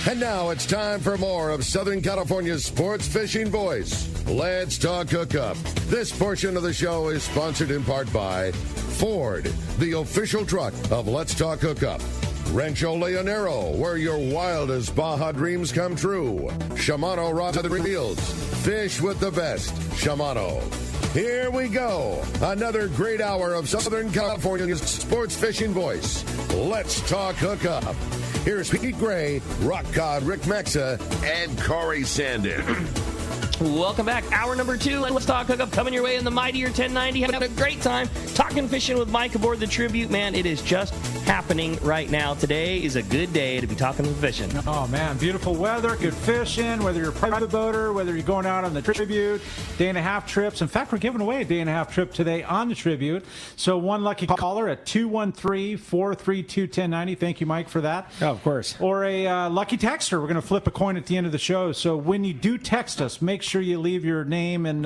And now it's time for more of Southern California's sports fishing voice. Let's talk hookup. This portion of the show is sponsored in part by Ford, the official truck of Let's Talk Hookup. Rancho Leonero, where your wildest Baja dreams come true. Shimano Rods and Reels. Fish with the best. Shimano. Here we go. Another great hour of Southern California's sports fishing voice. Let's talk hookup. Here's Pete Gray, Rock Cod Rick Mexa, and Corey Sandin. Welcome back. Hour number 2. Let's talk hookup coming your way in the mightier 1090. Having a great time talking fishing with Mike aboard the Tribute. Man, it is just happening right now. Today is a good day to be talking fishing. Oh, man. Beautiful weather, good fishing, whether you're a private boater, whether you're going out on the Tribute, day-and-a-half trips. In fact, we're giving away a day-and-a-half trip today on the Tribute. So one lucky caller at 213-432-1090. Thank you, Mike, for that. Oh, of course. Or a lucky texter. We're going to flip a coin at the end of the show. So when you do text us, make sure you leave your name and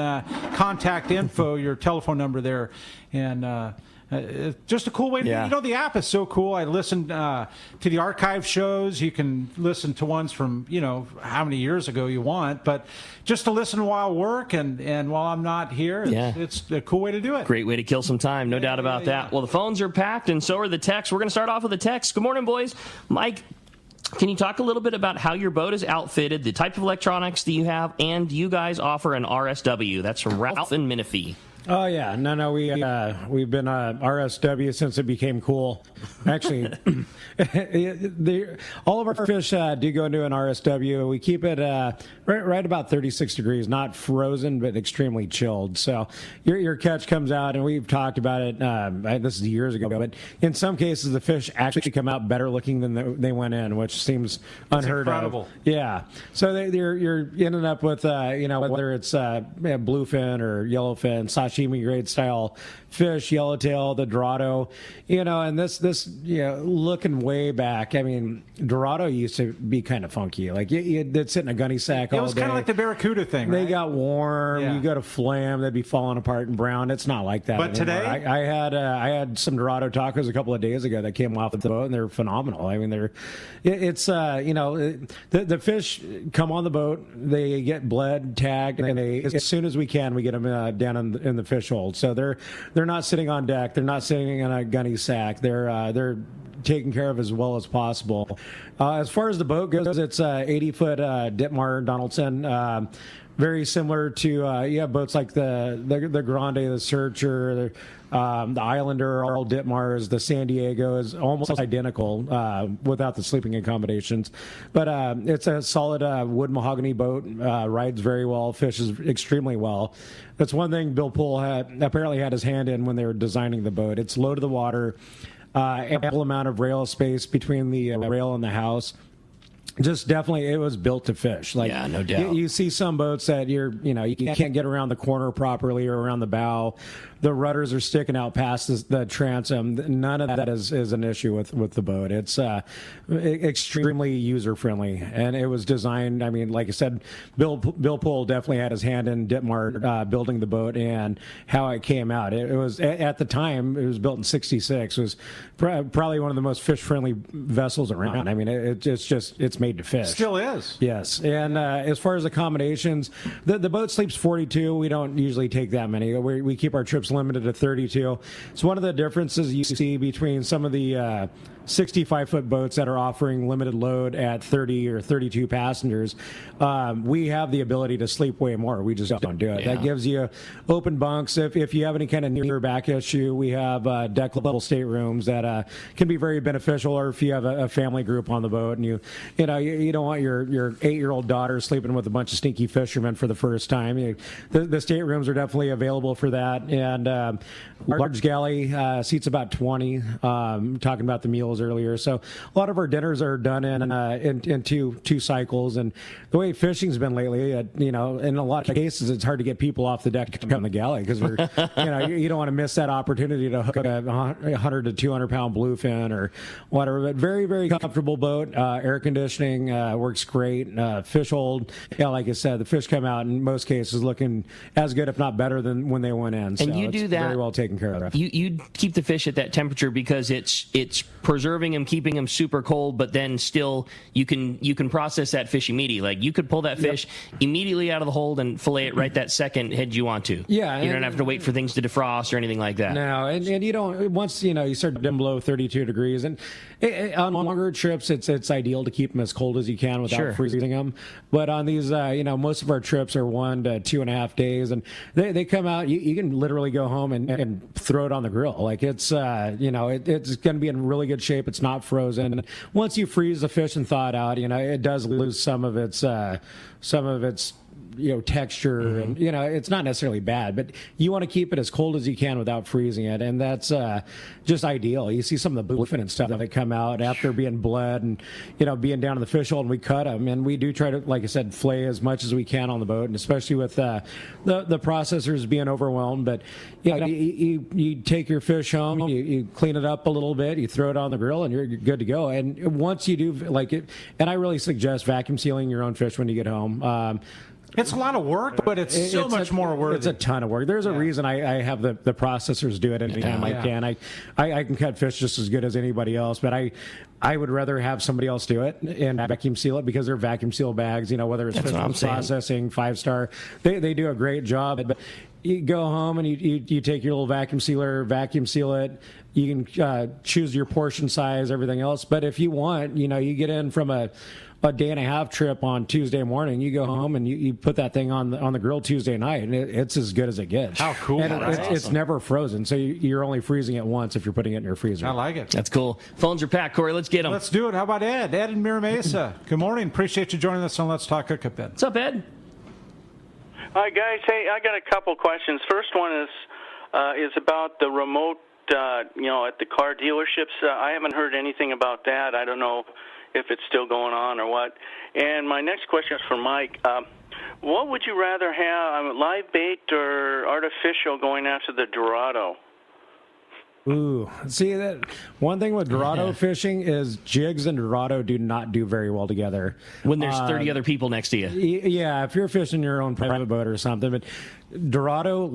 contact info, your telephone number there. And it's just a cool way to yeah. You know, the app is so cool. I listened to the archive shows. You can listen to ones from, you know, how many years ago you want. But just to listen while I work and while I'm not here, it's a cool way to do it. Great way to kill some time, no doubt about that. Well, the phones are packed, and so are the texts. We're going to start off with the text. Good morning, boys. Mike, can you talk a little bit about how your boat is outfitted, the type of electronics that you have, and do you guys offer an RSW? That's from Ralph and Menifee. Oh, yeah. No, we've been RSW since it became cool. Actually, all of our fish do go into an RSW. We keep it right about 36 degrees, not frozen, but extremely chilled. So your catch comes out, and we've talked about it, this is years ago, but in some cases the fish actually come out better looking than they went in, which seems unheard of. Yeah. So you're ending up with, whether it's bluefin or yellowfin, sashimi grade style fish, yellowtail, the Dorado, and this looking way back, I mean, Dorado used to be kind of funky. Like they'd sit in a gunny sack all day. It was kind of like the Barracuda thing, right? They got warm. Yeah. You go to flam, they'd be falling apart and brown. It's not like that But anymore. Today? I had some Dorado tacos a couple of days ago that came off the boat, and they're phenomenal. I mean, the fish come on the boat, they get bled, tagged, and as soon as we can, we get them down in the fish hold. So they're not sitting on deck. They're not sitting in a gunny sack. They're taken care of as well as possible. As far as the boat goes, it's 80-foot Ditmar Donaldson. Very similar to you have boats like the Grande, the Searcher, the Islander, are all Ditmars. The San Diego is almost identical without the sleeping accommodations. But it's a solid wood mahogany boat. Rides very well, fishes extremely well. That's one thing Bill Poole apparently had his hand in when they were designing the boat. It's low to the water, ample amount of rail space between the rail and the house. Just definitely, it was built to fish. Like, yeah, no doubt. You see some boats that you can't get around the corner properly or around the bow. The rudders are sticking out past the transom. None of that is an issue with the boat. It's extremely user friendly, and it was designed. I mean, like I said, Bill Poole definitely had his hand in Ditmar building the boat and how it came out. It was at the time it was built in '66. It was probably one of the most fish friendly vessels around. I mean, it's made to fish. Still is. Yes, and as far as accommodations, the boat sleeps 42. We don't usually take that many. We keep our trips limited to 32. So one of the differences you see between some of the 65-foot boats that are offering limited load at 30 or 32 passengers, we have the ability to sleep way more. We just don't do it. Yeah. That gives you open bunks. If you have any kind of near back issue, we have deck level staterooms that can be very beneficial. Or if you have a family group on the boat and you don't want your 8-year-old daughter sleeping with a bunch of stinky fishermen for the first time, the staterooms are definitely available for that. And large galley seats about 20. Talking about the meals earlier, so a lot of our dinners are done in two cycles. And the way fishing's been lately, in a lot of cases, it's hard to get people off the deck to come in the galley because we're, you don't want to miss that opportunity to hook a 100 to 200 pound bluefin or whatever. But very, very comfortable boat, air conditioning. conditioning works great. Fish hold, like I said, the fish come out in most cases looking as good, if not better, than when they went in. So and you do that very well taken care of. You keep the fish at that temperature because it's preserving them, keeping them super cold, but then still you can process that fish immediately. Like you could pull that fish immediately out of the hold and fillet it right that second had you want to. Yeah, you don't have to wait for things to defrost or anything like that. No, and you don't. Once you start dipping below 32 degrees, and on longer trips, it's ideal to keep them as cold as you can without freezing them. But on these, most of our trips are 1 to 2.5 days, and they come out. You can literally go home and throw it on the grill. Like it's it's going to be in really good shape. It's not frozen. And once you freeze the fish and thaw it out, it does lose some of its texture, and it's not necessarily bad, but you want to keep it as cold as you can without freezing it, and that's just ideal. You see some of the bluefin and stuff that come out after being bled and being down in the fish hole, and we cut them, and we do try to, like I said, flay as much as we can on the boat, and especially with the processors being overwhelmed. But you take your fish home, you clean it up a little bit, you throw it on the grill, and you're good to go. And once you do like it, and I really suggest vacuum sealing your own fish when you get home. It's a lot of work, but it's so much more work. It's a ton of work. There's a reason I have the processors do it anytime I can. I can cut fish just as good as anybody else, but I would rather have somebody else do it and vacuum seal it because they're vacuum seal bags, whether it's fish processing, 5-star. They do a great job. But you go home and you take your little vacuum sealer, vacuum seal it. You can choose your portion size, everything else. But if you want, you get in from a day and a half trip on Tuesday morning, you go home and you put that thing on the grill Tuesday night, and it's as good as it gets. How cool. And it's never frozen, so you're only freezing it once if you're putting it in your freezer. I like it. That's cool. Phones are packed, Corey. Let's get them. Let's do it. How about Ed? Ed in Mira Mesa. Good morning. Appreciate you joining us on Let's Talk Hookup, Ed. What's up, Ed? Hi, guys. Hey, I got a couple questions. First one is about the remote, at the car dealerships. I haven't heard anything about that. I don't know if it's still going on or what. And my next question is for Mike. What would you rather have, live bait or artificial going after the Dorado? Ooh, see, that one thing with Dorado fishing is jigs and Dorado do not do very well together. When there's 30 other people next to you. Yeah, if you're fishing your own private boat or something. But Dorado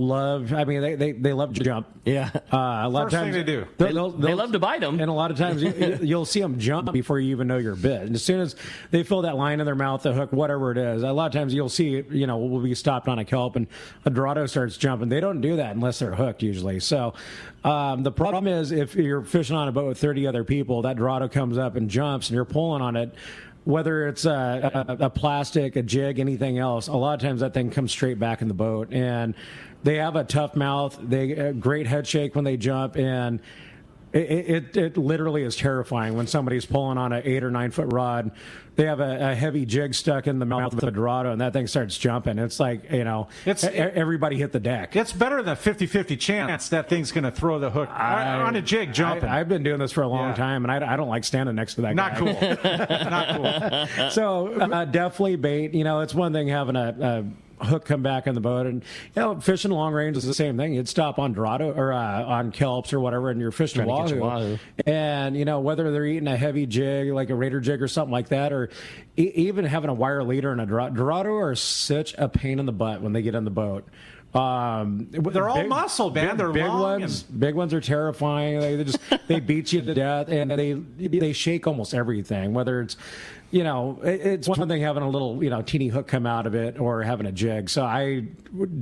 they love to jump. Yeah. A lot of times thing they do. They love to bite them. And a lot of times you'll see them jump before you even know you're bit. And as soon as they feel that line in their mouth, the hook, whatever it is, a lot of times you'll see, we'll be stopped on a kelp and a Dorado starts jumping. They don't do that unless they're hooked usually. So the problem is if you're fishing on a boat with 30 other people, that Dorado comes up and jumps and you're pulling on it, whether it's a plastic, a jig, anything else, a lot of times that thing comes straight back in the boat. And they have a tough mouth. They great head shake when they jump, and it literally is terrifying when somebody's pulling on an 8 or 9 foot rod. They have a heavy jig stuck in the mouth of the Dorado, and that thing starts jumping. It's like, everybody hit the deck. It's better than a 50-50 chance that thing's going to throw the hook on a jig jumping. I've been doing this for a long time, and I don't like standing next to that guy. Not cool. So definitely bait. It's one thing having a hook come back on the boat, and fishing long range is the same thing. You'd stop on Dorado or on kelps or whatever, and you're fishing wahoo. And whether they're eating a heavy jig like a Raider jig or something like that, or even having a wire leader and a Dorado are such a pain in the butt when they get on the boat. They're all muscle, man. They're big long ones. Big ones are terrifying. They beat you to death, and they shake almost everything. Whether it's it's one thing having a little teeny hook come out of it or having a jig. So I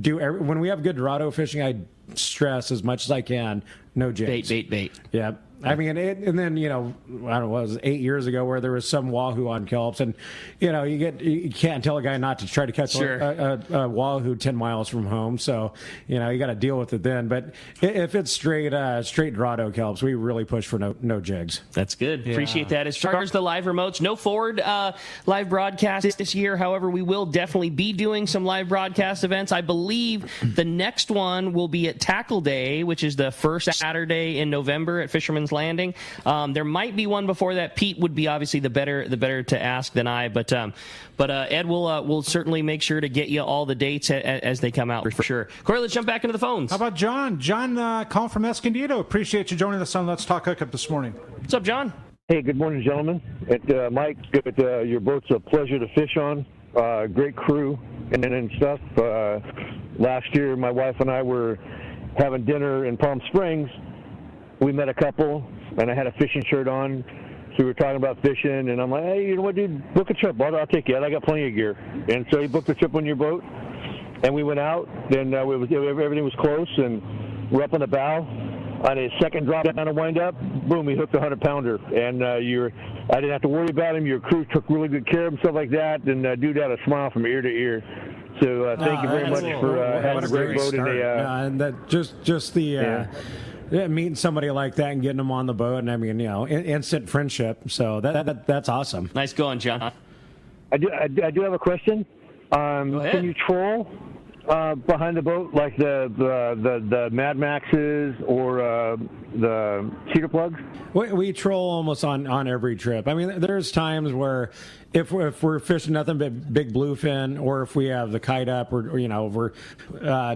do when we have good Dorado fishing, I stress as much as I can, no jigs. Bait. Yeah. I mean, and then, I don't know, it was 8 years ago where there was some wahoo on kelps, and, you can't tell a guy not to try to catch a wahoo 10 miles from home. So, you got to deal with it then. But if it's straight Dorado kelps, we really push for no jigs. That's good. Yeah. Appreciate that. As far as the live remotes, no Ford live broadcast this year. However, we will definitely be doing some live broadcast events. I believe the next one will be at Tackle Day, which is the first Saturday in November at Fisherman's Landing. There might be one before that. Pete would be obviously the better to ask than I, but Ed will certainly make sure to get you all the dates as they come out for sure. Corey, let's jump back into the phones. How about John? John calling from Escondido. Appreciate you joining us on Let's Talk Hookup this morning. What's up, John? Hey, good morning, gentlemen. Mike, your boat's a pleasure to fish on. Great crew and stuff. Last year, my wife and I were having dinner in Palm Springs. We met a couple, and I had a fishing shirt on. So we were talking about fishing, and I'm like, hey, you know what, dude? Book a trip. I'll take you out. I got plenty of gear. And so he booked a trip on your boat, and we went out, and everything was close, and we're up on the bow. On his second drop down a wind-up, boom, he hooked a 100-pounder. And I didn't have to worry about him. Your crew took really good care of him, stuff like that. And dude had a smile from ear to ear. So thank you very much for having a great boat. And that just the meeting somebody like that and getting them on the boat, and I mean, instant friendship. So that's awesome. Nice going, John. I do have a question. Can you troll behind the boat like the Mad Maxes or the Cedar Plugs? We troll almost on every trip. I mean, there's times where if we're fishing nothing but big bluefin, or if we have the kite up, or if we're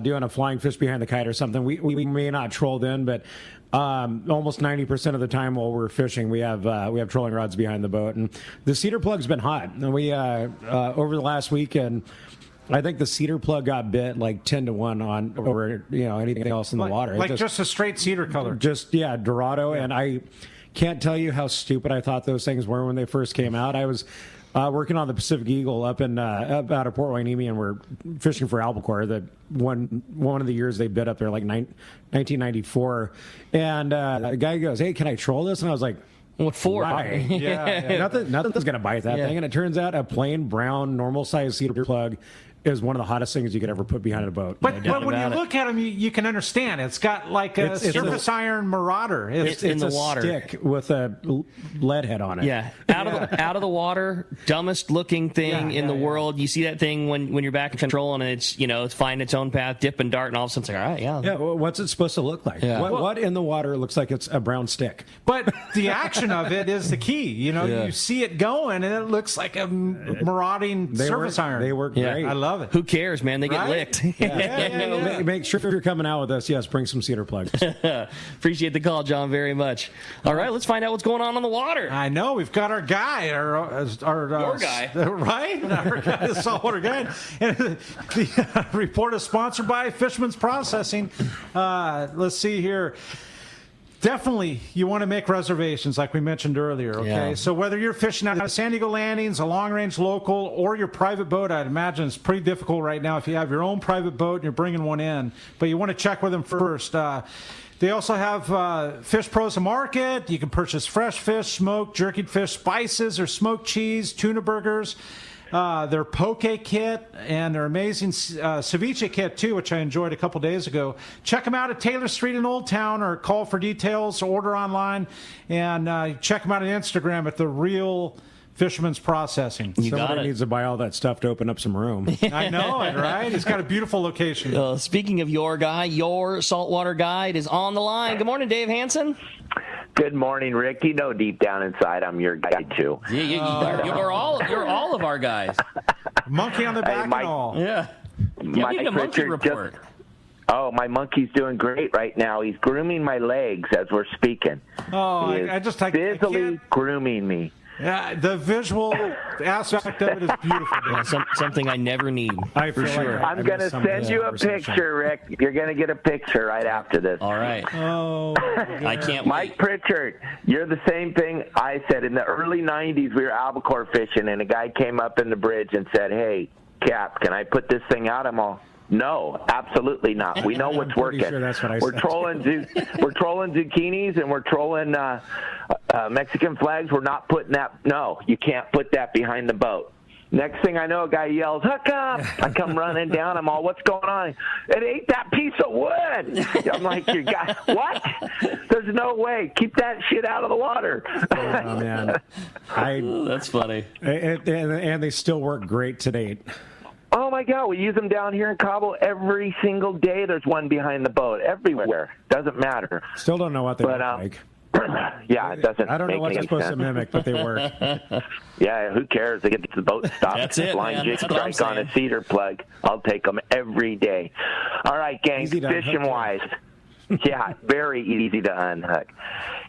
doing a flying fish behind the kite or something, we may not troll then, but almost 90% of the time while we're fishing, we have trolling rods behind the boat. And the Cedar Plug's been hot. And we over the last weekend, I think the cedar plug got bit like 10-1 on over anything else in the water. Like just a straight cedar color. Just Dorado, and I can't tell you how stupid I thought those things were when they first came out. I was working on the Pacific Eagle up out of Port Hueneme, and we're fishing for albacore. That one of the years they bit up there, like 1994, and the guy goes, "Hey, can I troll this?" And I was like, what for? Right. Yeah. Nothing's gonna bite that thing. And it turns out a plain brown normal size cedar plug is one of the hottest things you could ever put behind a boat. But when you look at them, you can understand. It's got like a surface iron marauder. It's in the water. Stick with a lead head on it. Yeah, out of the water, dumbest looking thing in the world. You see that thing when you're back in control, and it's finding its own path, dip and dart, and all of a sudden it's like, all right, yeah. Yeah, well, what's it supposed to look like? Yeah. What in the water looks like it's a brown stick? But the action of it is the key. You see it going, and it looks like a marauding surface iron. They work great. I love it. Who cares, man? They get licked. Make sure if you're coming out with us, yes, bring some cedar plugs. Appreciate the call, John, very much. All right, let's find out what's going on the water. I know. We've got our guy. Your guy. Right? Our guy, the saltwater guide. And the report is sponsored by Fisherman's Processing. Let's see here. Definitely, you want to make reservations like we mentioned earlier, okay? Yeah. So whether you're fishing out of San Diego Landings, a long-range local, or your private boat, I'd imagine it's pretty difficult right now if you have your own private boat and you're bringing one in. But you want to check with them first. They also have Fish Pros Market. You can purchase fresh fish, smoked, jerkied fish, spices, or smoked cheese, tuna burgers. Their poke kit and their amazing ceviche kit, too, which I enjoyed a couple days ago. Check them out at Taylor Street in Old Town, or call for details, order online, and check them out on Instagram at The Real Fisherman's Processing. Somebody needs to buy all that stuff to open up some room. I know it, right? It's got a beautiful location. Speaking of your guy, your saltwater guide is on the line. Good morning, Dave Hansen. Good morning, Rick. You know deep down inside I'm your guy, too. Yeah, you're all of our guys. Monkey on the back and all. Yeah. Mike need a monkey report. My monkey's doing great right now. He's grooming my legs as we're speaking. I just busily grooming me. Yeah, the visual aspect of it is beautiful. Yeah, something I never need, for sure. I'm going to send you a picture, Rick. You're going to get a picture right after this. All right. Oh, I can't Mike wait. Pritchard, you're the same thing I said. In the early 90s, we were albacore fishing, and a guy came up in the bridge and said, hey, Cap, can I put this thing out? I'm all, no, absolutely not. We know what's working. Sure that's what I we're trolling zucchinis, and we're trolling Mexican flags. We're not putting that. No, you can't put that behind the boat. Next thing I know, a guy yells, "Hookup!" I come running down. I'm all, "What's going on?" It ate that piece of wood. I'm like, "You guy, what? There's no way. Keep that shit out of the water." Oh man, that's funny. And they still work great to date. Oh, my God. We use them down here in Cabo every single day. There's one behind the boat everywhere. Doesn't matter. Still don't know what they look like. Yeah, it doesn't. I don't know what they're supposed to mimic, but they work. Yeah, who cares? They get the boat stopped. That's it, Line jig man. strike on a cedar plug. I'll take them every day. All right, gang, fishing-wise. Yeah, very easy to unhook.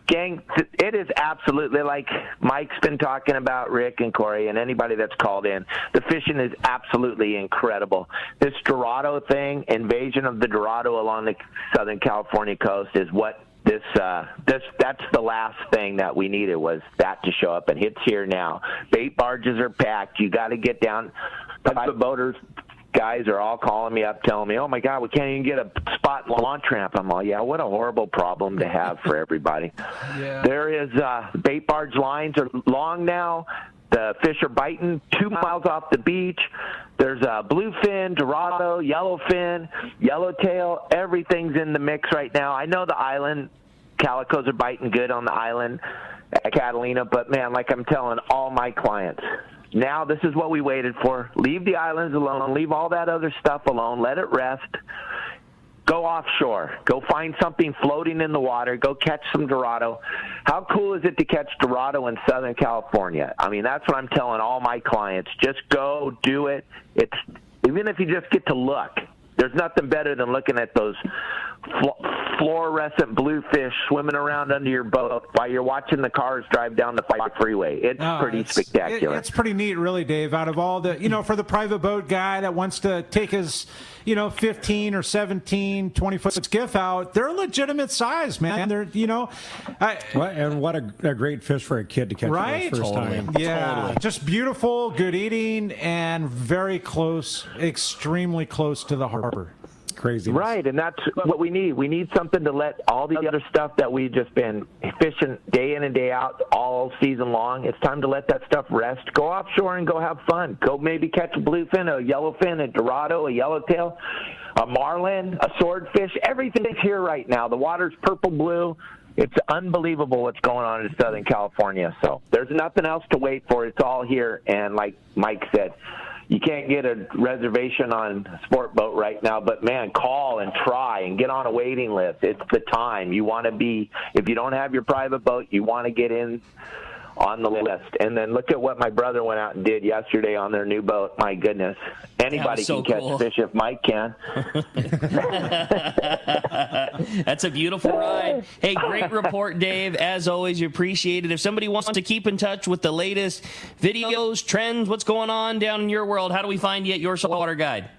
Gang, it is absolutely, like Mike's been talking about, Rick and Corey, and anybody that's called in, the fishing is absolutely incredible. This Dorado thing, invasion of the Dorado along the Southern California coast, is what that's the last thing that we needed, was that to show up, and it's here now. Bait barges are packed. You got to get down. Private boaters, guys are all calling me up, telling me, "Oh my God, we can't even get a spot in the launch ramp." I'm all, yeah, what a horrible problem to have for everybody. Yeah. There is bait barge lines are long now. The fish are biting 2 miles off the beach. There's a bluefin, Dorado, yellowfin, yellowtail. Everything's in the mix right now. I know the island calicos are biting good on the island at Catalina, but, man, like I'm telling all my clients, now this is what we waited for. Leave the islands alone. Leave all that other stuff alone. Let it rest. Go offshore. Go find something floating in the water. Go catch some Dorado. How cool is it to catch Dorado in Southern California? I mean, that's what I'm telling all my clients. Just go do it. It's even if you just get to look. There's nothing better than looking at those fluorescent bluefish swimming around under your boat while you're watching the cars drive down the freeway. It's pretty spectacular. It's pretty neat, really, Dave. Out of all the, for the private boat guy that wants to take his, 15 or 17, 20-foot skiff out, they're a legitimate size, man. They're, and what a great fish for a kid to catch right? for the first time. Yeah, totally. Just beautiful, good eating, and very close, extremely close to the harbor. Crazy. Right, and that's what we need. We need something to let all the other stuff that we've just been fishing day in and day out all season long. It's time to let that stuff rest. Go offshore and go have fun. Go maybe catch a bluefin, a yellowfin, a Dorado, a yellowtail, a marlin, a swordfish. Everything's here right now. The water's purple-blue. It's unbelievable what's going on in Southern California. So there's nothing else to wait for. It's all here. And like Mike said, you can't get a reservation on a sport boat right now, but, man, call and try and get on a waiting list. It's the time. You want to be – if you don't have your private boat, you want to get in on the list. And then look at what my brother went out and did yesterday on their new boat. My goodness. Anybody can catch fish if Mike can. That's a beautiful ride. Hey, great report, Dave. As always, you appreciate it. If somebody wants to keep in touch with the latest videos, trends, what's going on down in your world, how do we find you at Your Saltwater Guide?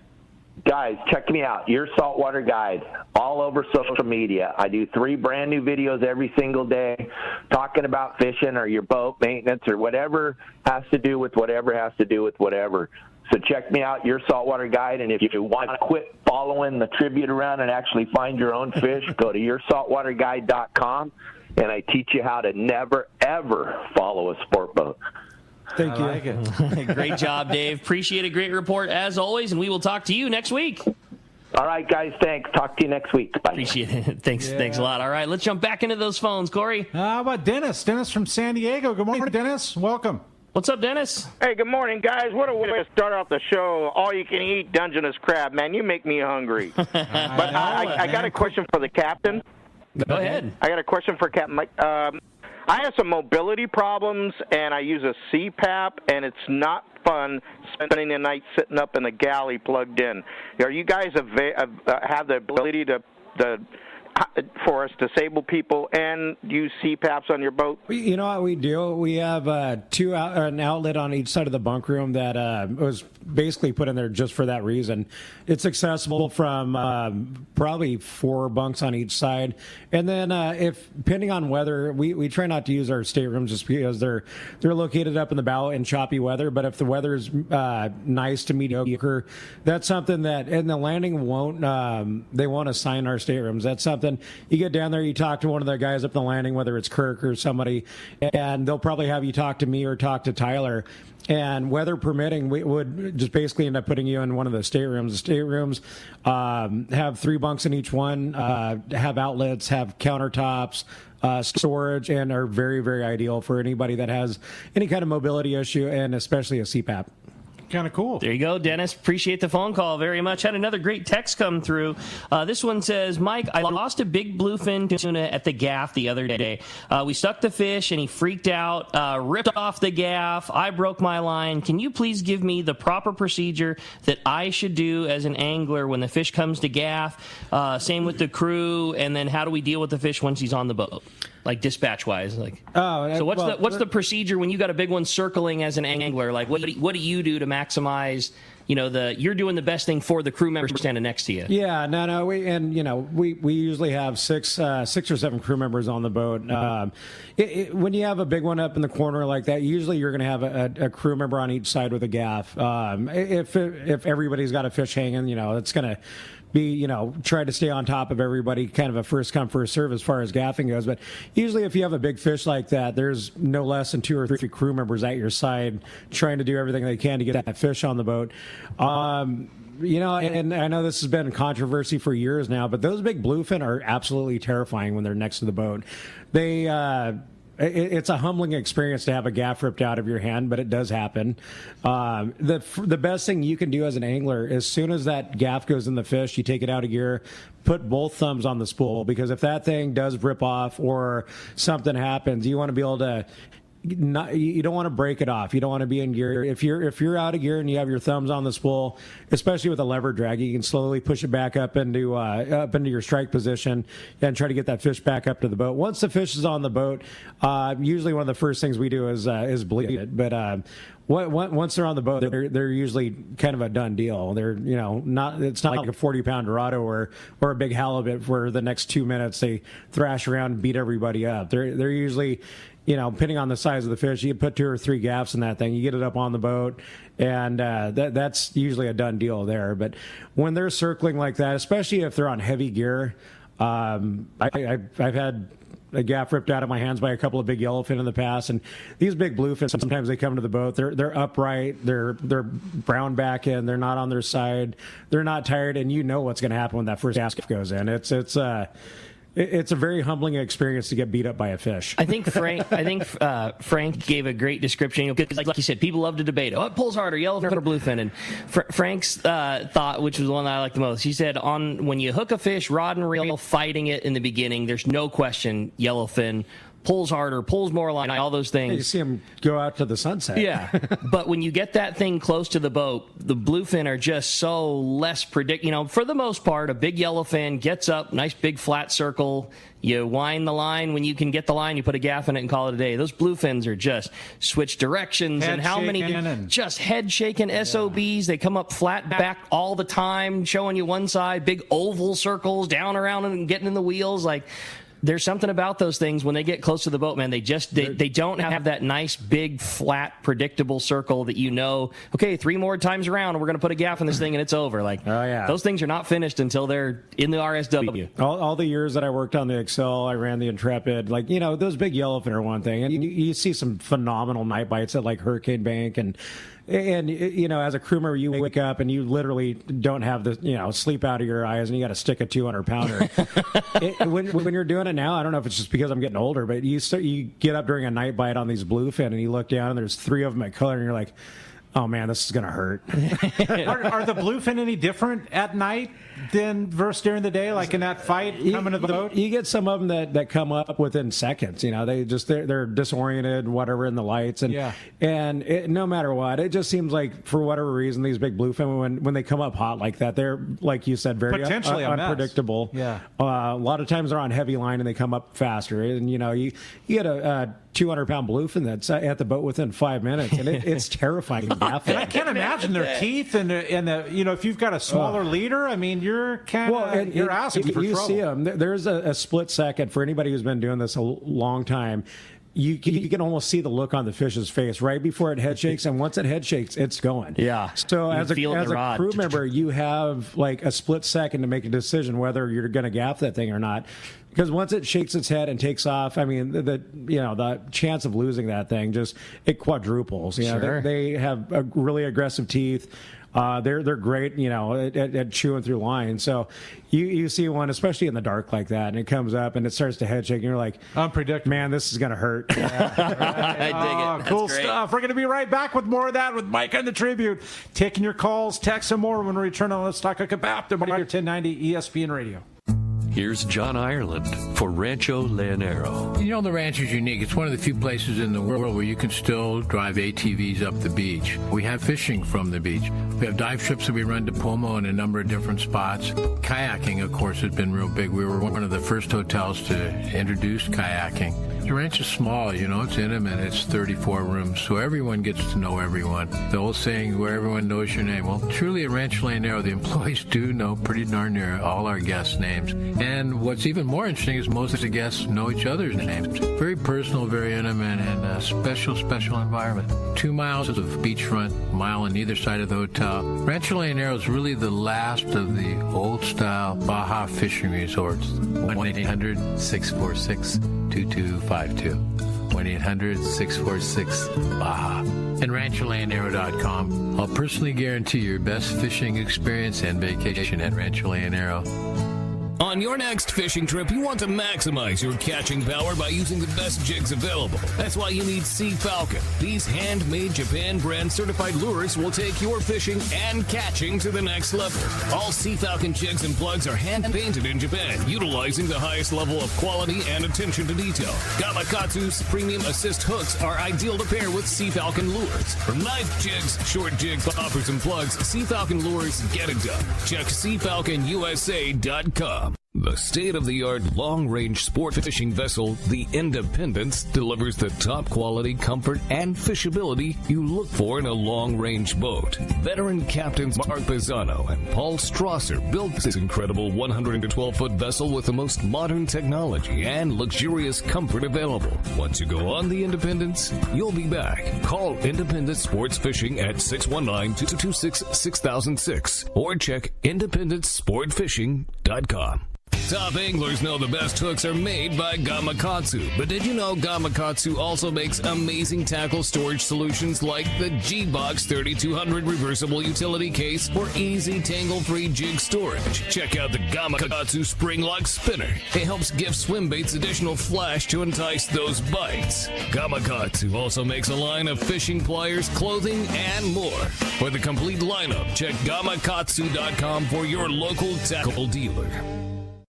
Guys, check me out, Your Saltwater Guide, all over social media. I do 3 brand new videos every single day talking about fishing or your boat maintenance or whatever has to do with whatever has to do with whatever. So check me out, Your Saltwater Guide, and if you want to quit following the tribute around and actually find your own fish, go to yoursaltwaterguide.com, and I teach you how to never, ever follow a sport boat. Thank you. I like it. Great job, Dave. Appreciate a great report as always, and we will talk to you next week. All right, guys, thanks. Talk to you next week. Bye. Appreciate it. Thanks a lot. All right, let's jump back into those phones. Corey? How about Dennis? Dennis from San Diego. Good morning, Dennis. Welcome. What's up, Dennis? Hey, good morning, guys. What a way to start off the show. All you can eat Dungeness crab, man. You make me hungry. But I got a question for the captain. Go ahead. I got a question for Captain Mike. I have some mobility problems, and I use a CPAP, and it's not fun spending the night sitting up in the galley plugged in. Are you guys have the ability to for us disabled people and use CPAPs on your boat? You know what we do? We have an outlet on each side of the bunk room that was basically put in there just for that reason. It's accessible from probably 4 bunks on each side. And then if depending on weather, we try not to use our staterooms just because they're located up in the bow in choppy weather. But if the weather's nice to mediocre, that's something that in the landing they won't assign our staterooms. That's something you get down there, you talk to one of the guys up the landing, whether it's Kirk or somebody, and they'll probably have you talk to me or talk to Tyler. And weather permitting, we would just basically end up putting you in one of the staterooms. The staterooms have 3 bunks in each one, have outlets, have countertops, storage, and are very, very ideal for anybody that has any kind of mobility issue, and especially a CPAP. kind of cool. There you go, Dennis. Appreciate the phone call very much. Had another great text come through. This one says, Mike, I lost a big bluefin tuna at the gaff the other day. We stuck the fish, and he freaked out, ripped off the gaff. I broke my line. Can you please give me the proper procedure that I should do as an angler when the fish comes to gaff? Same with the crew, and then how do we deal with the fish once he's on the boat? Like dispatch-wise, so what's the procedure when you got a big one circling as an angler? Like, what do you do to maximize? You're doing the best thing for the crew members standing next to you. Yeah, no, we usually have six or seven crew members on the boat. When you have a big one up in the corner like that, usually you're going to have a crew member on each side with a gaff. If everybody's got a fish hanging, it's going to be, try to stay on top of everybody, kind of a first come, first serve as far as gaffing goes. But usually if you have a big fish like that, there's no less than 2 or 3 crew members at your side trying to do everything they can to get that fish on the boat. And I know this has been controversy for years now, but those big bluefin are absolutely terrifying when they're next to the boat. It's a humbling experience to have a gaff ripped out of your hand, but it does happen. The best thing you can do as an angler, as soon as that gaff goes in the fish, you take it out of gear, put both thumbs on the spool, because if that thing does rip off or something happens, you want to be able to you don't want to break it off. You don't want to be in gear. If you're out of gear and you have your thumbs on the spool, especially with a lever drag, you can slowly push it back up into your strike position and try to get that fish back up to the boat. Once the fish is on the boat, usually one of the first things we do is bleed it. But once they're on the boat, they're usually kind of a done deal. They're it's not like a 40-pound Dorado or a big halibut where the next 2 minutes they thrash around and beat everybody up. They're usually, depending on the size of the fish, you put 2 or 3 gaffs in that thing, you get it up on the boat, and that's usually a done deal there. But when they're circling like that, especially if they're on heavy gear, I've had a gaff ripped out of my hands by a couple of big yellowfin in the past, and these big bluefin, sometimes they come to the boat, they're upright, they're brown back in, they're not on their side, they're not tired, and what's going to happen when that first gaff goes in. It's a very humbling experience to get beat up by a fish. I think Frank gave a great description. Like you said, people love to debate. It pulls harder, yellowfin or bluefin. And Frank's thought, which was the one that I liked the most, he said, when you hook a fish, rod and reel, fighting it in the beginning, there's no question yellowfin pulls harder, pulls more line, all those things. You see them go out to the sunset. Yeah. But when you get that thing close to the boat, the bluefin are just so less predictable. For the most part, a big yellowfin gets up, nice big flat circle. You wind the line. When you can get the line, you put a gaff in it and call it a day. Those bluefins are just switch directions. Head and how many just head shaking SOBs. They come up flat back all the time, showing you one side, big oval circles down around and getting in the wheels. There's something about those things when they get close to the boat, man. They don't have that nice, big, flat, predictable circle that okay, 3 more times around, and we're going to put a gaff in this thing, and it's over. Those things are not finished until they're in the RSW. All the years that I worked on the Excel, I ran the Intrepid. Those big yellowfin are one thing, and you see some phenomenal night bites at Hurricane Bank and as a crew member, you wake up and you literally don't have the sleep out of your eyes, and you got to stick a 200-pounder. When you're doing it now, I don't know if it's just because I'm getting older, but you get up during a night bite on these bluefin and you look down and there's 3 of them at color, and you're like, oh man, this is gonna hurt. Are the bluefin any different at night than versus during the day? Like in that fight coming to the boat, you get some of them that come up within seconds. They're disoriented, whatever, in the lights, and no matter what, it just seems like for whatever reason these big bluefin when they come up hot like that, they're, like you said, very potentially unpredictable. Yeah, a lot of times they're on heavy line and they come up faster, and you get a 200-pound bluefin that's at the boat within 5 minutes, and it's terrifying. And I can't imagine their teeth and if you've got a smaller leader, I mean, you're you're asking for trouble. You see them. There's a split second for anybody who's been doing this a long time. You can almost see the look on the fish's face right before it head shakes, and once it head shakes, it's going. Yeah. So as a crew member, you have a split second to make a decision whether you're going to gaff that thing or not. Because once it shakes its head and takes off, I mean, the chance of losing that thing it quadruples. Sure. They have really aggressive teeth. They're great, at chewing through lines. So you see one, especially in the dark like that, and it comes up and it starts to head shake, and you're like, unpredictable. Man, this is going to hurt. I dig it. That's cool great stuff. We're going to be right back with more of that with Mike on the Tribute. Taking your calls, text some more when we return on Let's Talk Hookup after 1090 ESPN Radio. Here's John Ireland for Rancho Leonero. The ranch is unique. It's one of the few places in the world where you can still drive ATVs up the beach. We have fishing from the beach. We have dive trips that we run to Pomo in a number of different spots. Kayaking, of course, has been real big. We were one of the first hotels to introduce kayaking. The ranch is small, it's intimate. It's 34 rooms, so everyone gets to know everyone. The old saying, where everyone knows your name. Well, truly at Rancho Leonero, the employees do know pretty darn near all our guests' names. And what's even more interesting is most of the guests know each other's names. Very personal, very intimate, and a special, special environment. 2 miles of beachfront, mile on either side of the hotel. Rancho Leonero is really the last of the old-style Baja fishing resorts. 1-800-646-2252. 1-800-646-BAJA. And RanchoLeonero.com. I'll personally guarantee your best fishing experience and vacation at Rancho Leonero. On your next fishing trip, you want to maximize your catching power by using the best jigs available. That's why you need Sea Falcon. These handmade Japan brand certified lures will take your fishing and catching to the next level. All Sea Falcon jigs and plugs are hand painted in Japan, utilizing the highest level of quality and attention to detail. Gamakatsu's premium assist hooks are ideal to pair with Sea Falcon lures. From knife jigs, short jigs, poppers, and plugs, Sea Falcon lures get it done. Check SeaFalconUSA.com. The state-of-the-art long-range sport fishing vessel, the Independence, delivers the top quality, comfort, and fishability you look for in a long-range boat. Veteran captains Mark Pisano and Paul Strasser built this incredible 112-foot vessel with the most modern technology and luxurious comfort available. Once you go on the Independence, you'll be back. Call Independence Sports Fishing at 619-226-6006 or check IndependenceSportFishing.com. Top anglers know the best hooks are made by Gamakatsu. But did you know Gamakatsu also makes amazing tackle storage solutions like the G-Box 3200 reversible utility case for easy tangle-free jig storage? Check out the Gamakatsu Spring Lock Spinner. It helps give swim baits additional flash to entice those bites. Gamakatsu also makes a line of fishing pliers, clothing, and more. For the complete lineup, check Gamakatsu.com for your local tackle dealer.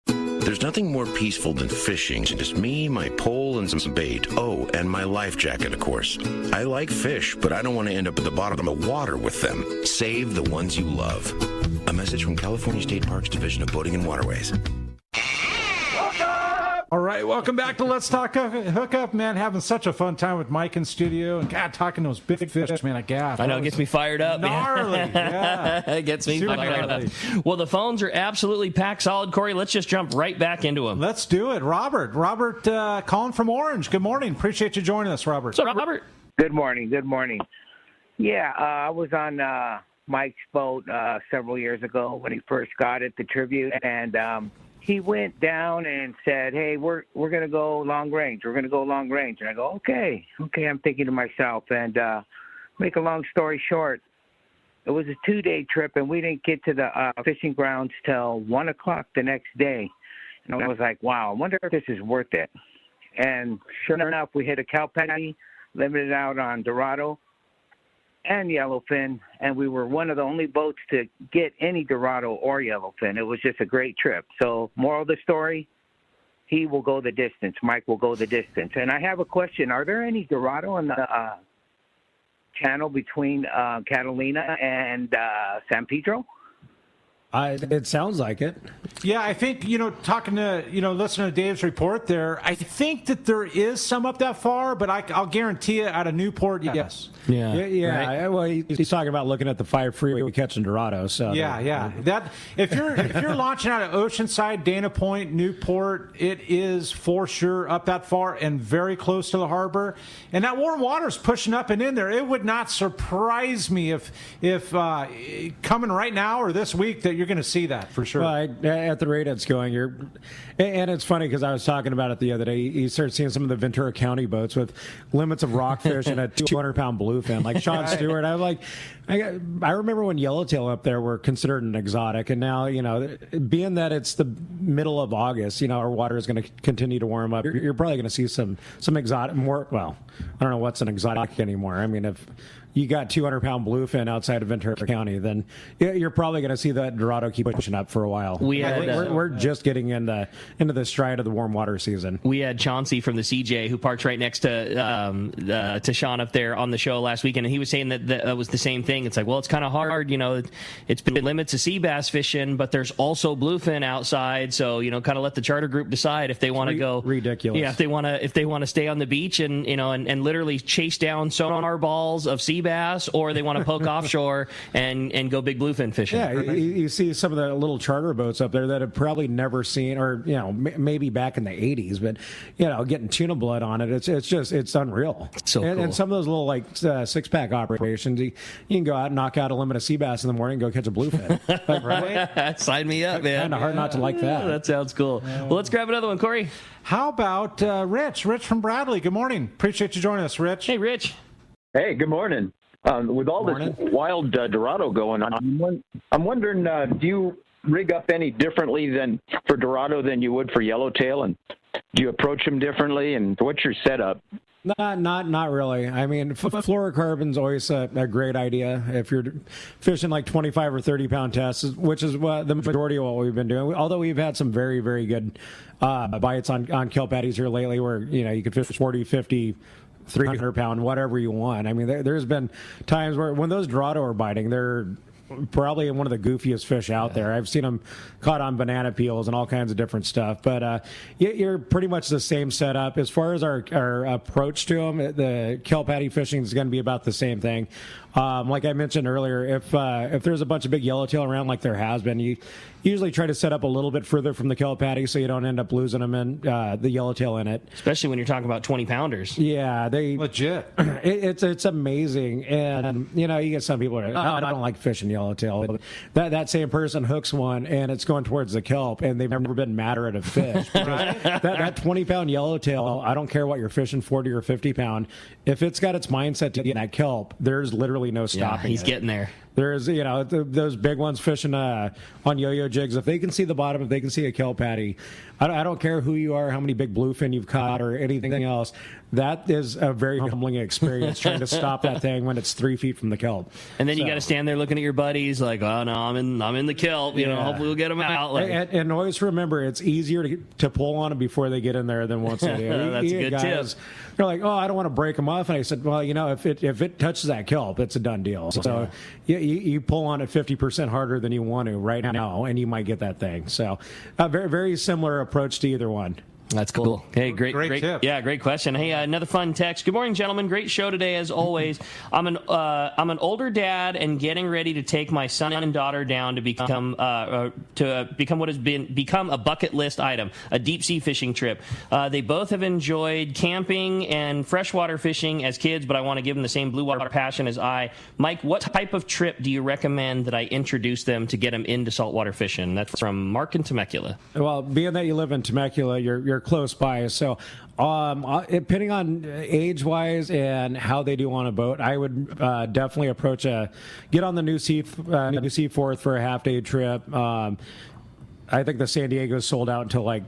There's nothing more peaceful than fishing. Just me, my pole, and some bait. Oh, and my life jacket, of course. I like fish, but I don't want to end up at the bottom of the water with them. Save the ones you love. A message from California State Parks Division of Boating and Waterways. All right, welcome back to Let's Talk Hookup, man. Having such a fun time with Mike in studio, and God, talking those big fish, man. I know, it gets me fired up. Gnarly, yeah. It gets me fired up. Well, the phones are absolutely packed solid, Corey. Let's just jump right back into them. Let's do it. Robert calling from Orange. Good morning. Appreciate you joining us, Robert. So, Robert. Good morning. Yeah, I was on Mike's boat several years ago when he first got it, the Tribute, and he went down and said, hey, we're going to go long range. We're going to go long range. And I go, okay, I'm thinking to myself. And make a long story short, it was a 2-day trip, and we didn't get to the fishing grounds till 1 o'clock the next day. And I was like, wow, I wonder if this is worth it. And sure enough, we hit a cow patty, limited out on Dorado and yellowfin, and we were one of the only boats to get any Dorado or yellowfin. It was just a great trip. So moral of the story, he will go the distance. Mike will go the distance. And I have a question. Are there any Dorado in the channel between Catalina and San Pedro? It sounds like it. Yeah, I think, talking to, listening to Dave's report there, I think that there is some up that far, but I'll guarantee you out of Newport, yes. Yeah. Right? Well, he's talking about looking at the 5 freeway catching Dorado. So yeah. That if you're launching out of Oceanside, Dana Point, Newport, it is for sure up that far and very close to the harbor. And that warm water's pushing up and in there. It would not surprise me if coming right now or this week that you're going to see that for sure. Well, at the rate it's going, and it's funny because I was talking about it the other day. You start seeing some of the Ventura County boats with limits of rockfish and a 200-pound bluefin, like Sean Stewart. I was like, I remember when yellowtail up there were considered an exotic, and now, being that it's the middle of August, our water is going to continue to warm up. You're probably going to see some exotic more. Well, I don't know what's an exotic anymore. I mean, if you got 200-pound bluefin outside of Ventura County, then you're probably going to see that Dorado keep pushing up for a while. We're just getting into the stride of the warm water season. We had Chauncey from the CJ who parks right next to Sean up there on the show last weekend, and he was saying that was the same thing. It's like, well, it's kind of hard, it's been limits of sea bass fishing, but there's also bluefin outside, so kind of let the charter group decide if they want to go ridiculous. Yeah, if they want to stay on the beach and and literally chase down sonar balls of sea bass, or they want to poke offshore and go big bluefin fishing. Yeah, you see some of the little charter boats up there that have probably never seen, or maybe back in the 80s, but getting tuna blood on it, it's unreal. So cool. And some of those little six-pack operations, you can go out and knock out a limit of sea bass in the morning and go catch a bluefin. Right? Sign me up, man. Kind of hard not to like that. That sounds cool. Well, let's grab another one, Corey. How about Rich? Rich from Bradley. Good morning. Appreciate you joining us, Rich. Hey, Rich. Hey, good morning. With all this wild Dorado going on, I'm wondering, do you rig up any differently for Dorado than you would for yellowtail, and do you approach them differently, and what's your setup? Not really. I mean, fluorocarbon's always a great idea if you're fishing like 25 or 30-pound tests, which is what the majority of what we've been doing. Although we've had some very, very good bites on kelp patties here lately where, you could fish 40, 50, 300-pound, whatever you want. I mean, there's been times where when those Dorado are biting, they're probably one of the goofiest fish out there. I've seen them caught on banana peels and all kinds of different stuff. But you're pretty much the same setup. As far as our approach to them, the kelp patty fishing is going to be about the same thing. Like I mentioned earlier, if there's a bunch of big yellowtail around like there has been, you usually try to set up a little bit further from the kelp patty so you don't end up losing them in the yellowtail in it. Especially when you're talking about 20-pounders. Yeah, they legit. It's amazing, and you get some people are like, I don't like fishing yellowtail. That same person hooks one and it's going towards the kelp, and they've never been madder at a fish. that 20-pound yellowtail, I don't care what you're fishing, 40 or 50-pound. If it's got its mindset to get that kelp, there's literally no stopping. He's getting there. There's, those big ones fishing on yo-yo jigs. If they can see the bottom, if they can see a kelp patty, I don't care who you are, how many big bluefin you've caught, or anything else. That is a very humbling experience trying to stop that thing when it's 3 feet from the kelp. And then you got to stand there looking at your buddies like, oh no, I'm in the kelp. Hopefully we'll get them out. And always remember, it's easier to pull on them before they get in there than once they do. That's a good tip. They're like, oh, I don't want to break them off. And I said, well, if it touches that kelp, it's a done deal. So you pull on it 50% harder than you want to right now, and you might get that thing. So a very, very similar approach to either one. That's cool. Hey, great tip. Yeah, great question. Hey, another fun text. Good morning, gentlemen. Great show today, as always. I'm an older dad and getting ready to take my son and daughter down to become what has become a bucket list item, a deep sea fishing trip. They both have enjoyed camping and freshwater fishing as kids, but I want to give them the same blue water passion as I. Mike, what type of trip do you recommend that I introduce them to get them into saltwater fishing? That's from Mark in Temecula. Well, being that you live in Temecula, you're close by, so depending on age-wise and how they do on a boat, I would definitely get on the New Seaforth for a half-day trip. I think the San Diego's sold out until like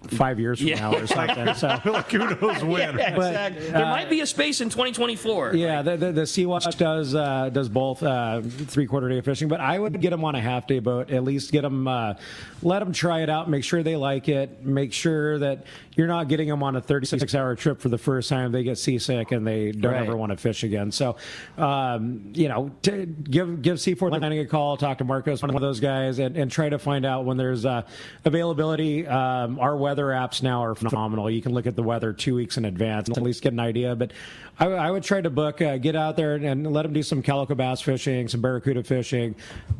5 years from now or something. So who knows when? Yeah, exactly. There might be a space in 2024. Yeah, the Sea-Watch does both 3/4 day fishing, but I would get them on a half-day boat. At least get them, let them try it out, make sure they like it, make sure that you're not getting them on a 36-hour trip for the first time. They get seasick and they don't ever want to fish again. So, give Seaforth Landing a call, talk to Marcos, one of those guys, and try to find out when there's availability. Our weather apps now are phenomenal. You can look at the weather 2 weeks in advance and at least get an idea. But I would try to book, get out there and let them do some calico bass fishing, some barracuda fishing,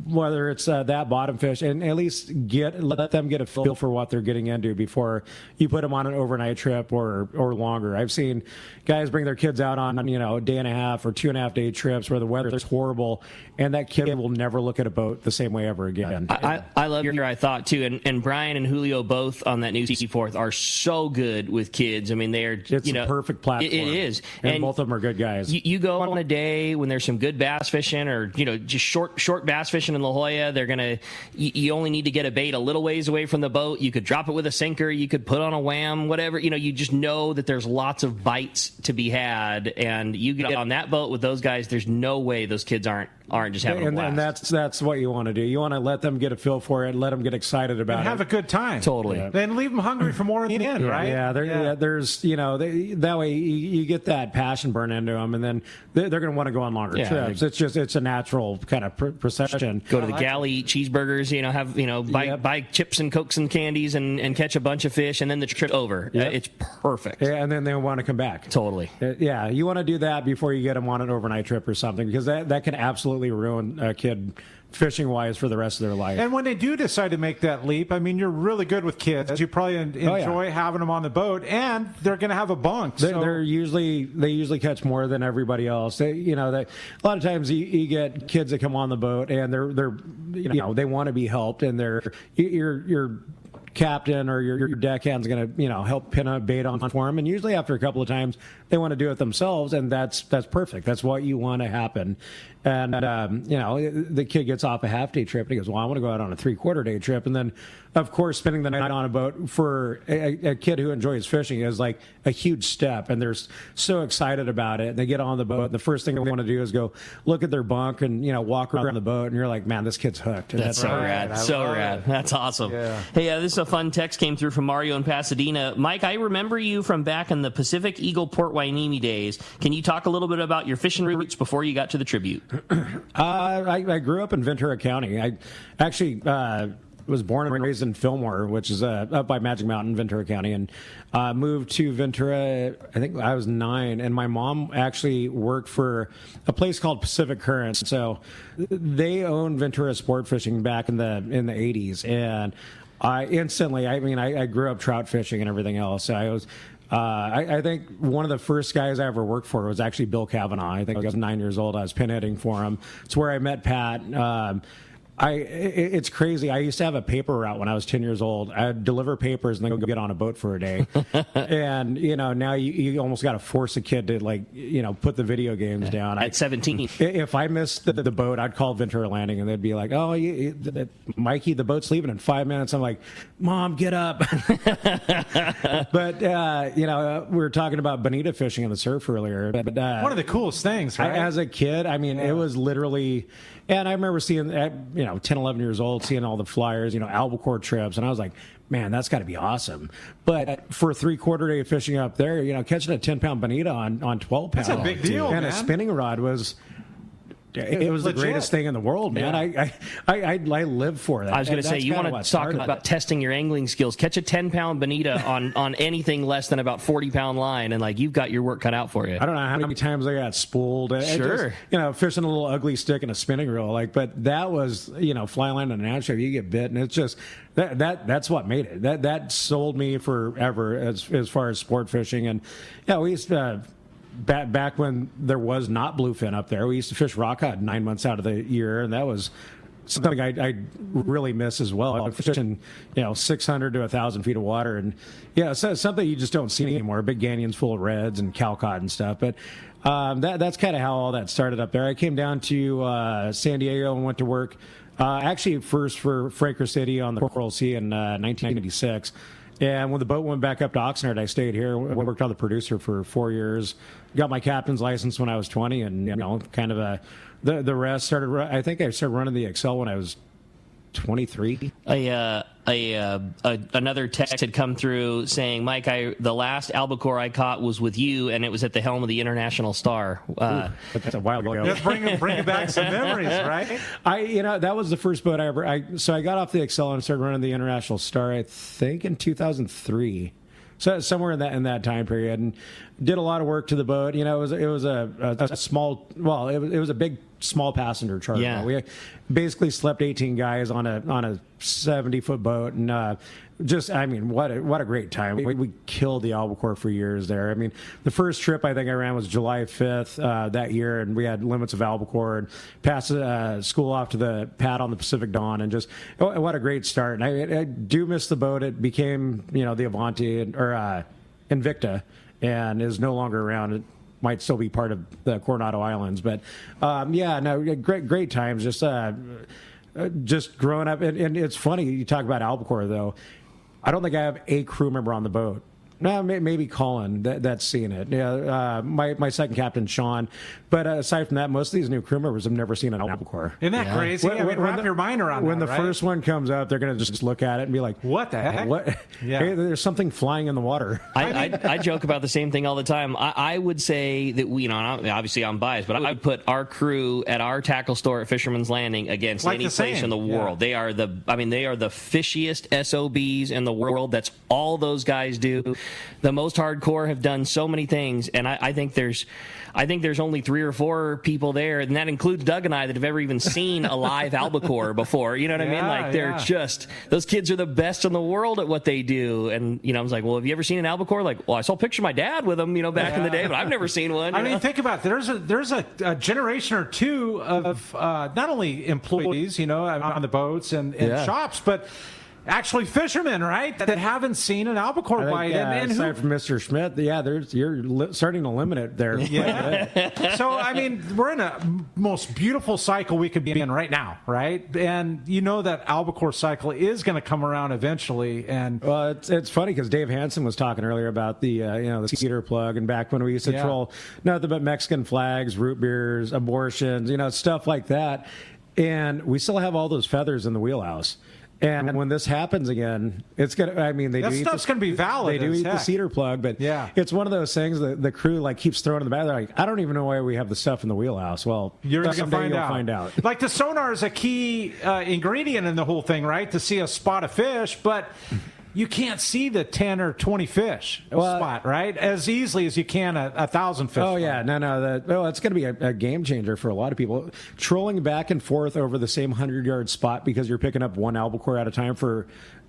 whether it's that bottom fish, and at least let them get a feel for what they're getting into before you put them on an overnight trip or longer. I've seen guys bring their kids out on a day and a half or 2.5 day trips where the weather is horrible, and that kid will never look at a boat the same way ever again. I love your thought too, and Brian and Julio both on that new Seaforth are so good with kids. I mean, it's a perfect platform. It is, and both of them are good guys. You go on a day when there's some good bass fishing, or just short bass fishing in La Jolla. You only need to get a bait a little ways away from the boat. You could drop it with a sinker. You could put on a wham, whatever. You just know that there's lots of bites to be had, and you get on that boat with those guys. There's no way those kids aren't just having a blast. And that's what you want to do. You want to let them get a feel for it, let them get excited about and it, have a good time. Totally. Yeah. Then leave them hungry for more in the end, right? Yeah, there's that way you get that passion burn into them, and then they're going to want to go on longer trips. It's a natural kind of procession. Go to the galley, eat cheeseburgers, buy chips and Cokes and candies, and catch a bunch of fish, and then the trip over. Yep. It's perfect. Yeah, and then they want to come back. Totally. Yeah, you want to do that before you get them on an overnight trip or something, because that can absolutely ruin a kid fishing-wise for the rest of their life. And when they do decide to make that leap, I mean, you're really good with kids. You probably enjoy having them on the boat, and they're going to have a bunk. They usually catch more than everybody else. A lot of times you get kids that come on the boat, and they want to be helped, and your captain or your deckhand's going to help pin a bait on for them, and usually after a couple of times they want to do it themselves, and that's perfect. That's what you want to happen. And the kid gets off a half-day trip and he goes, well, I want to go out on a 3/4 day trip. And then, of course, spending the night on a boat for a kid who enjoys fishing is like a huge step, and they're so excited about it. And they get on the boat, and the first thing they want to do is go look at their bunk and walk around the boat, and you're like, man, this kid's hooked. That's so rad. So rad. That's awesome. Yeah. Hey, this is a fun text came through from Mario in Pasadena. Mike, I remember you from back in the Pacific Eagle Port Hueneme days. Can you talk a little bit about your fishing roots before you got to the Tribute? I grew up in Ventura County. I actually was born and raised in Fillmore, which is up by Magic Mountain, Ventura County, and moved to Ventura, I think I was 9, and my mom actually worked for a place called Pacific Currents. So they owned Ventura Sport Fishing back in the 80s, and I grew up trout fishing and everything else. So I was I think one of the first guys I ever worked for was actually Bill Kavanaugh. I think I was 9 years old. I was pinheading for him. It's where I met Pat. It's crazy. I used to have a paper route when I was 10 years old. I'd deliver papers and then go get on a boat for a day. And, now you almost got to force a kid to, put the video games down. At 17. If I missed the boat, I'd call Ventura Landing, and they'd be like, oh, Mikey, the boat's leaving in 5 minutes. I'm like, Mom, get up. But, we were talking about bonita fishing in the surf earlier. But one of the coolest things, right? As a kid, it was literally... And I remember seeing, 10, 11 years old, seeing all the flyers, albacore trips, and I was like, man, that's got to be awesome. But for a 3/4 day fishing up there, catching a 10-pound bonita on 12 pounds. That's a big deal, and man. A spinning rod was... It was the greatest thing in the world, man. Yeah. I live for that. I was going to say, you want to talk about testing your angling skills. Catch a 10-pound bonita on anything less than about 40-pound line, and you've got your work cut out for you. I don't know how many times I got spooled. Sure. Fishing a little ugly stick and a spinning reel. But that was, fly line and an outshot. You get bit, and it's just that's what made it. That sold me forever as far as sport fishing. And we used to. Back when there was not bluefin up there, we used to fish rockcod 9 months out of the year, and that was something I really miss as well. Fishing, 600 to 1,000 feet of water, and so something you just don't see anymore. Big ganyons full of reds and cowcod and stuff. But that's kind of how all that started up there. I came down to San Diego and went to work. Actually, first for Fraker City on the Coral Sea in 1996. And when the boat went back up to Oxnard, I stayed here. I worked on the producer for 4 years. Got my captain's license when I was 20, and kind of the rest started. I think I started running the Excel when I was 23. Another text had come through saying, Mike, the last albacore I caught was with you, and it was at the helm of the International Star. That's a while ago. Let's bring back some memories, right? That was the first boat I ever. So I got off the Excel and started running the International Star, I think, in 2003. So somewhere in that time period, and did a lot of work to the boat. It was a small. Well, it was a big small passenger charter. Yeah. We basically slept 18 guys on a 70-foot boat, and what a great time. We killed the albacore for years there. I mean, the first trip I think I ran was July 5th that year, and we had limits of albacore and passed school off to the pad on the Pacific Dawn, and just what a great start. And I do miss the boat. It became the Avanti or Invicta, and is no longer around. It might still be part of the Coronado Islands, but great times. Just growing up, and it's funny you talk about albacore though. I don't think I have a crew member on the boat. No, maybe Colin that's seen it. Yeah, my second captain, Sean. But aside from that, most of these new crew members have never seen an albacore. Isn't that crazy? Wrap your mind around when that, the first one comes up, they're going to just look at it and be like, "What the heck? What? Yeah. Hey, there's something flying in the water." I joke about the same thing all the time. I would say that obviously I'm biased, but I would put our crew at our tackle store at Fisherman's Landing against any place in the world. They are the fishiest SOBs in the world. That's all those guys do. The most hardcore have done so many things, and I think there's only 3 or 4 people there, and that includes Doug and I, that have ever even seen a live albacore before. You know what I mean? Like they're just, those kids are the best in the world at what they do. And I was like, well, have you ever seen an albacore? Like, well, I saw a picture of my dad with them, back in the day, but I've never seen one. I mean, think about it. There's a generation or two of not only employees, on the boats and shops, but actually fishermen, right, that haven't seen an albacore bite. Aside from Mr. Schmidt, you're starting to limit it there. Yeah. So, I mean, we're in a most beautiful cycle we could be in right now, right? And that albacore cycle is going to come around eventually. And well, it's funny because Dave Hansen was talking earlier about the cedar plug, and back when we used to troll nothing but Mexican flags, root beers, abortions, stuff like that. And we still have all those feathers in the wheelhouse. And when this happens again, it's gonna. I mean, that stuff's gonna be valid. They do eat the cedar plug, but it's one of those things that the crew keeps throwing in the back. They're like, I don't even know why we have the stuff in the wheelhouse. Well, you're gonna find out. Like the sonar is a key ingredient in the whole thing, right? To see a spot of fish, but you can't see the 10 or 20 fish spot, right? As easily as you can a 1,000 fish. Oh, yeah. No. It's going to be a game changer for a lot of people. Trolling back and forth over the same 100-yard spot because you're picking up one albacore at a time for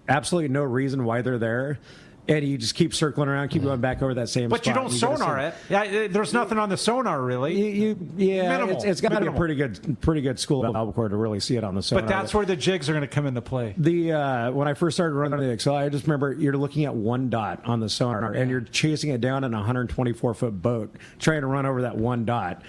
absolutely no reason why they're there. And you just keep circling around, keep going back over that same spot. But you don't sonar it. Yeah, there's nothing on the sonar, really. Minimal. It's got to be a pretty good school of albacore to really see it on the sonar. But that's where the jigs are going to come into play. When I first started running the Excel, I just remember you're looking at one dot on the sonar, and you're chasing it down in a 124-foot boat, trying to run over that one dot.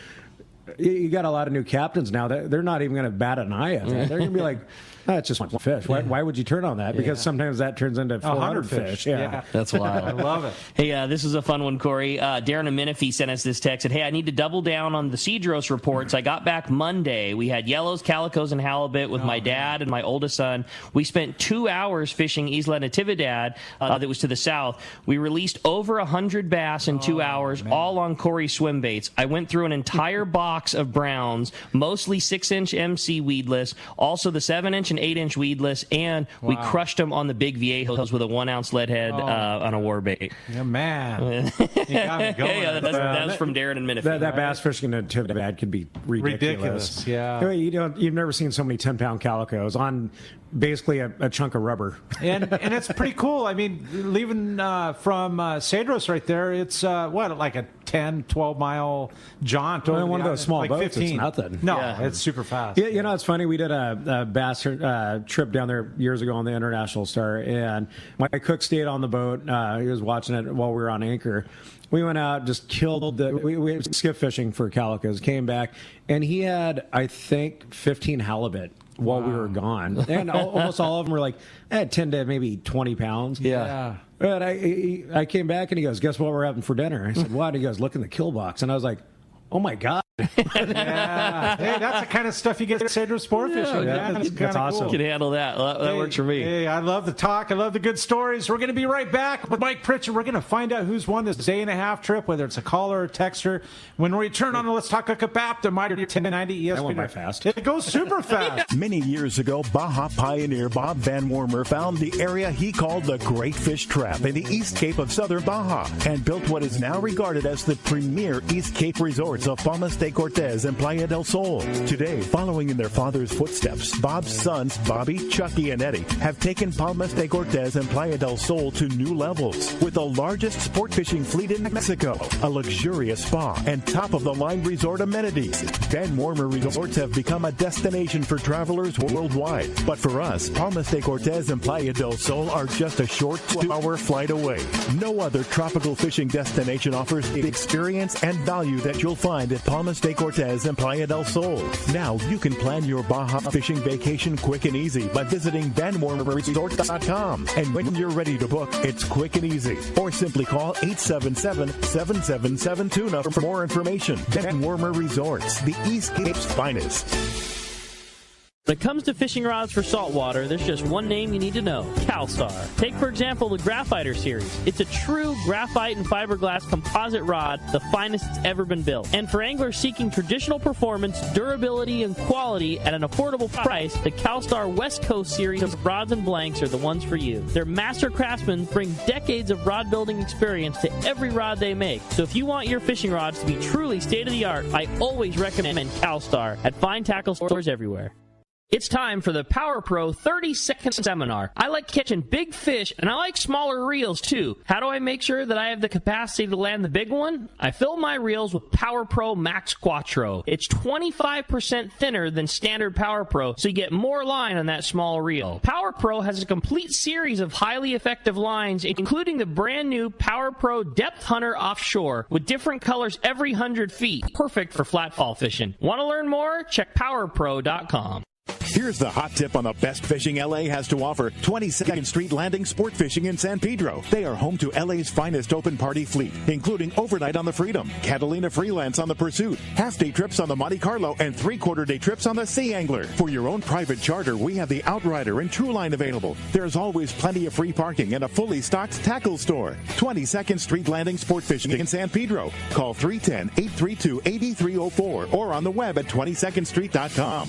You got a lot of new captains now. They're not even going to bat an eye at that. They're going to be like, it's just one fish. Why would you turn on that? Because sometimes that turns into 400 fish. Yeah. That's wild. I love it. Hey, this is a fun one, Corey. Darren and Menifee sent us this text. Said, hey, I need to double down on the Cedros reports. I got back Monday. We had yellows, calicos, and halibut with my dad and my oldest son. We spent 2 hours fishing Isla Natividad that was to the south. We released over 100 bass in 2 hours, all on Corey swim baits. I went through an entire box of browns, mostly 6-inch MC weedless, also the 7-inch and 8-inch weedless, and we crushed them on the big viejos with a 1-ounce lead head on a war bait. Yeah, man. You got me going. That was from Darren and Menifee. That bass fishing in Natividad could be ridiculous. Yeah. You've never seen so many 10-pound calicos on basically a chunk of rubber. And it's pretty cool. I mean, leaving from Cedros right there, it's like a 10, 12-mile jaunt. One of those small boats, 15. it's nothing. No, it's super fast. Yeah, it's funny. We did a bass trip down there years ago on the International Star, and my cook stayed on the boat. He was watching it while we were on anchor. We went out, just killed we skiff fishing for calicos, came back, and he had, I think, 15 halibut while we were gone. And almost all of them were like 10 to maybe 20 pounds. Yeah. But I came back and he goes, guess what we're having for dinner? I said, what? And he goes, look in the kill box. And I was like, oh my God. Yeah. Hey, that's the kind of stuff you get to say to sport fishing. Yeah, that's awesome. Cool. Can handle that. That works for me. Hey, I love the talk. I love the good stories. We're going to be right back with Mike Pritchard. We're going to find out who's won this day-and-a-half trip, whether it's a caller or texter. When we return on the Let's Talk Hookup app, the Mighty 1090 ESPN. That went by fast. It goes super fast. Many years ago, Baja pioneer Bob Van Wormer found the area he called the Great Fish Trap in the East Cape of southern Baja and built what is now regarded as the premier East Cape resorts of Palmas de Cortez and Playa del Sol. Today, following in their father's footsteps, Bob's sons, Bobby, Chucky, and Eddie, have taken Palmas de Cortez and Playa del Sol to new levels with the largest sport fishing fleet in Mexico, a luxurious spa, and top-of-the-line resort amenities. Van Wormer Resorts have become a destination for travelers worldwide. But for us, Palmas de Cortez and Playa del Sol are just a short 2-hour flight away. No other tropical fishing destination offers the experience and value that you'll find at Palmas de Cortez and Playa del Sol. Now you can plan your Baja fishing vacation quick and easy by visiting VanWormerResorts.com. And when you're ready to book, it's quick and easy. Or simply call 877-777-TUNA for more information. Van Wormer Resorts, the East Cape's finest. When it comes to fishing rods for saltwater, there's just one name you need to know: CalStar. Take, for example, the Graphiter series. It's a true graphite and fiberglass composite rod, the finest it's ever been built. And for anglers seeking traditional performance, durability, and quality at an affordable price, the CalStar West Coast series of rods and blanks are the ones for you. Their master craftsmen bring decades of rod building experience to every rod they make. So if you want your fishing rods to be truly state-of-the-art, I always recommend CalStar at fine tackle stores everywhere. It's time for the Power Pro 30-second seminar. I like catching big fish, and I like smaller reels, too. How do I make sure that I have the capacity to land the big one? I fill my reels with Power Pro Max Quattro. It's 25% thinner than standard Power Pro, so you get more line on that small reel. Power Pro has a complete series of highly effective lines, including the brand new Power Pro Depth Hunter Offshore, with different colors every 100 feet. Perfect for flatfall fishing. Want to learn more? Check PowerPro.com. Here's the hot tip on the best fishing LA has to offer: 22nd Street Landing Sport Fishing in San Pedro. They are home to LA's finest open party fleet, including overnight on the Freedom, Catalina Freelance on the Pursuit, half-day trips on the Monte Carlo, and 3/4-day trips on the Sea Angler. For your own private charter, we have the Outrider and Trueline available. There's always plenty of free parking and a fully stocked tackle store. 22nd Street Landing Sport Fishing in San Pedro. Call 310-832-8304 or on the web at 22ndstreet.com.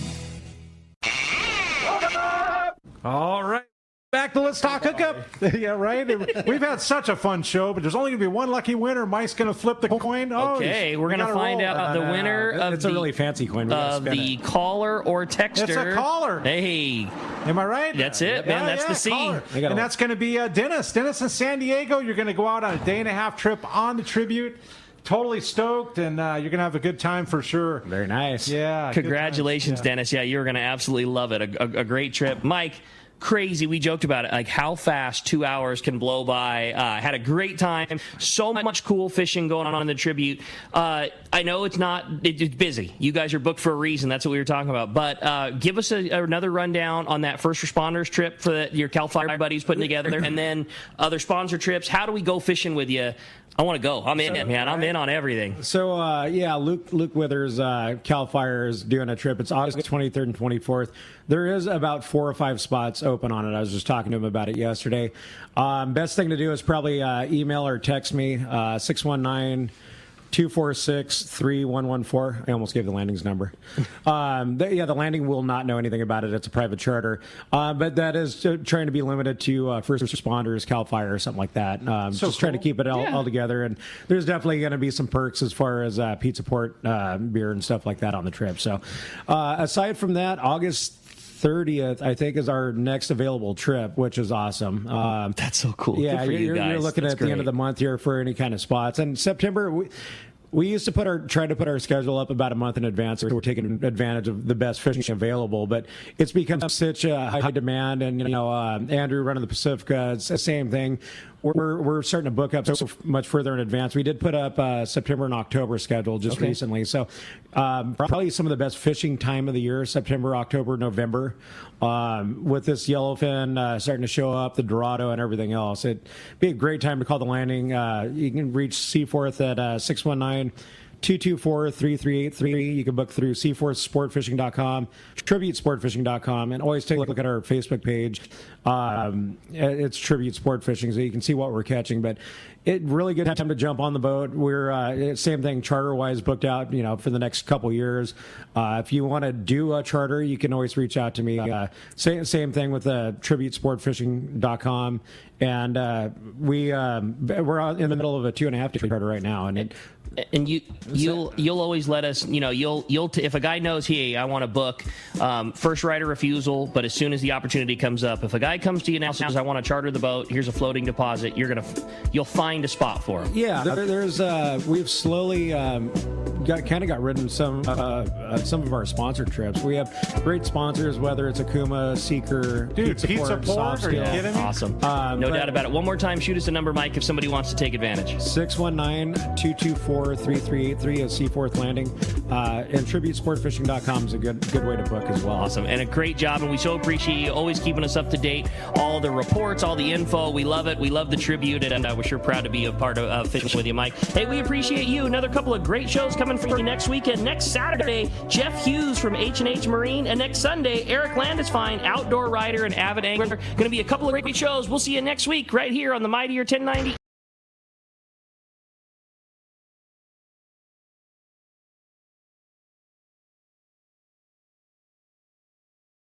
All right. Back to Let's Talk Hookup. Yeah, right? We've had such a fun show, but there's only going to be one lucky winner. Mike's going to flip the coin. Okay, we're going to find out the winner of it's a really fancy coin. The caller or texter. It's a caller. Hey. Am I right? That's it, man. That's the C. And that's going to be Dennis. Dennis in San Diego. You're going to go out on a day-and-a-half trip on the Tribute. Totally stoked, and you're going to have a good time for sure. Very nice. Yeah. Congratulations, Dennis. Yeah, you're going to absolutely love it. A great trip. Mike, crazy. We joked about it, like how fast 2 hours can blow by. Had a great time. So much cool fishing going on in the Tribute. I know it's busy. You guys are booked for a reason. That's what we were talking about. But give us another rundown on that first responders trip for your Cal Fire buddies putting together, and then other sponsor trips. How do we go fishing with you? I want to go. I'm in it, man. I'm in on everything. So, Luke Withers, Cal Fire, is doing a trip. It's August 23rd and 24th. There is about 4 or 5 spots open on it. I was just talking to him about it yesterday. Best thing to do is probably email or text me, 619-246-3114. I almost gave the landing's number. The landing will not know anything about it. It's a private charter. But that is trying to be limited to first responders, Cal Fire, or something like that. Trying to keep it all together. And there's definitely going to be some perks as far as pizza port, beer, and stuff like that on the trip. So aside from that, August 30th, I think, is our next available trip, which is awesome. That's so cool. Yeah, you're looking at the end of the month here for any kind of spots. And September, we used to try to put our schedule up about a month in advance. We're taking advantage of the best fishing available, but it's become such a high demand. And Andrew running the Pacifica, it's the same thing. We're starting to book up so much further in advance. We did put up September and October schedule just recently. So probably some of the best fishing time of the year, September, October, November. With this yellowfin starting to show up, the Dorado and everything else. It'd be a great time to call the landing. You can reach Seaforth at 619 224-3383. You can book through C4sportfishing.com, tributesportfishing.com, and always take a look at our Facebook page. It's Tribute Sport Fishing, so you can see what we're catching. But it really good time to jump on the boat. We're same thing, charter-wise, booked out, for the next couple years. If you want to do a charter, you can always reach out to me. Same thing with tributesportfishing.com, and we're in the middle of a 2.5-day charter right now, and you'll always let us, if a guy knows, hey, I want to book, first right of refusal, but as soon as the opportunity comes up, if a guy comes to you now and says, I want to charter the boat, here's a floating deposit, you'll find a spot for him. Yeah, we've slowly got rid of some of our sponsored trips. We have great sponsors, whether it's Akuma, Seeker, Pizza Port, are you kidding me? Awesome. No doubt about it. One more time, shoot us a number, Mike, if somebody wants to take advantage. 619-224-3383 at Seaforth Landing. And tributesportfishing.com is a good way to book as well. Awesome. And a great job, and we so appreciate you always keeping us up to date. All the reports, all the info. We love it. We love the Tribute, and we're sure proud to be a part of fishing with you, Mike. Hey, we appreciate you. Another couple of great shows coming for you next weekend. Next Saturday, Jeff Hughes from H&H Marine, and next Sunday, Eric Landisfine, outdoor rider and avid angler. Going to be a couple of great shows. We'll see you next week right here on the Mightier 1090.